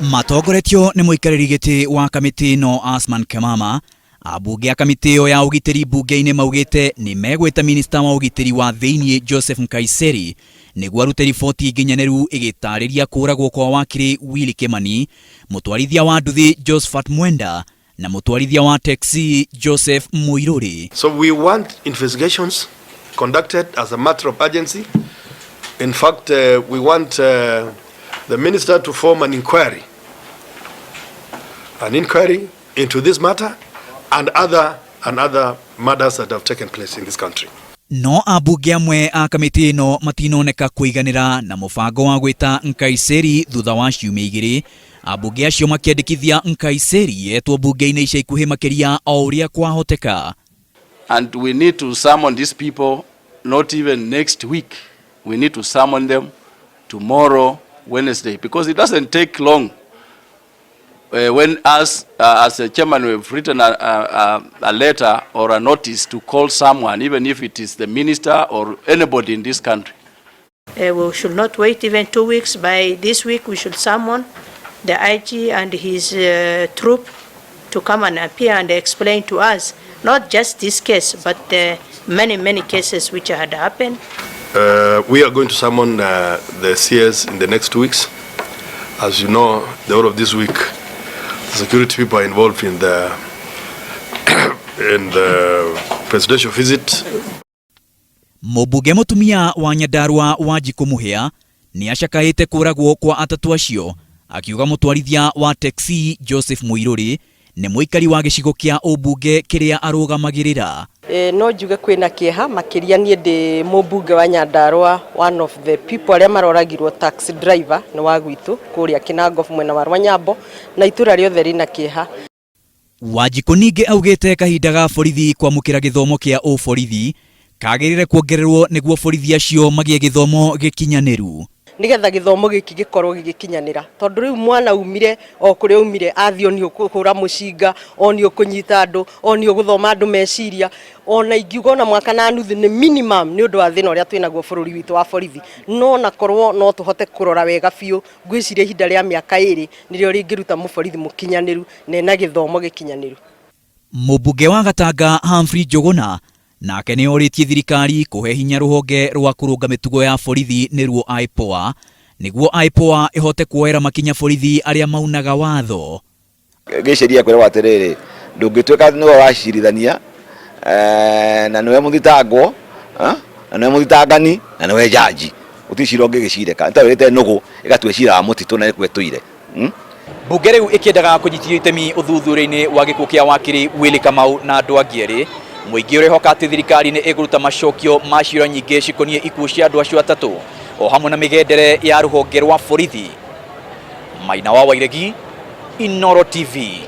Matongoretio ni muikariri giti wa kamiti no Asman Kemama. Abunge a kamiti yo ya ugitiri bunge-ini maugite ni megwita minista wa ugitiri wa thiini Joseph Nkaiseri niguo arute riboti nginyaneru igitariria kuragwo kwa wakiri Willy Kimani, mutwarithia wa nduthi Josephat Mwenda na mutwarithia wa taxi Joseph Muiruri. So we want investigations conducted as a matter of urgency. In fact, we want the minister to form an inquiry into this matter and other matters that have taken place in this country. No abunge amwe a kamiti no matinoneka kuiganira na mubango wa gwita Nkaiseri thutha wa ciumia igiri. Abunge acio makiandikithia Nkaiseri etwo bunge-ini ica ikuhi makiria o uria kwahoteka. And we need to summon these people not even next week. We need to summon them tomorrow, Wednesday, because it doesn't take long. When us, as a chairman, we've written a letter or a notice to call someone, even if it is the minister or anybody in this country. We should not wait even 2 weeks. By this week, we should summon the IG and his troop to come and appear and explain to us, not just this case, but many cases which had happened. We are going to summon the CS in the next 2 weeks. As you know, the whole of this week, the security people are involved in the presidential visit. Mubunge mutumia wa Nyandarua Wanjiku Muhia ni acakaite kuragwo kwa atatu acio, akiuga mutwarithia wa taxi Joseph Muiruri ni muikari wa gicigo kia ubunge kiria arugamagirira. No njuge kwina kieha makiria nie ndi mubunge wa Nyandarua, one of the people aria maroragirwo taxi driver ni wa gwitu kuria Kinango mwena wa Rwanyambo na itura riothe rina kieha. Wanjiku ninge augite kahinda ga borithi kwamukira githomo kia uborithi kagirire kuongererwo niguo borithi acio magie githomo gikinyaniru. Nigetha githomo giki gikorwo gikinyanira tondu riu mwana umire o kuri umire athio ni ukuhura mucinga oni ukunyita andu oni uguthoma andu meciria ona ingiuga na mwaka na nuthu ni minimum ni undu wa thina uria twinaguo bururi witu wa borithi no na korwo no tuhote kurora wega biu ngwiciria ihinda ria miaka 2 nirio ringiruta muborithi mukinyaniru na githomo gikinyaniru. Mubunge wa Gatanga Humphrey Njuguna nake ni oritie thirikari kuhe hinya ruhonge rwa kurunga mitugo ya borithi niruo IPOA niguo IPOA ihote kuoera makinya borithi aria maunaga watho. Giciria kwira waterere ndungitweka niwe wacirithania na niwe muthitangwo na niwe muthitangani na niwe jaji uticirio ngigicireka ntawite nugu igatwecira wa mutitu na ikwetuire. Bunge riu ikiendaga kunyitithia itemi uthuthuri-ini wa gikuo kia wakiri Willy Kamau na andu angieri. Muingi urihoka ati thirikari ni iguruta macokio ma ciira nyingi cikonie ikuo cia andu acio atatu o hamwe na migendere ya ruhonge rwa borithi. Maina wa Wairegi, Inooro TV.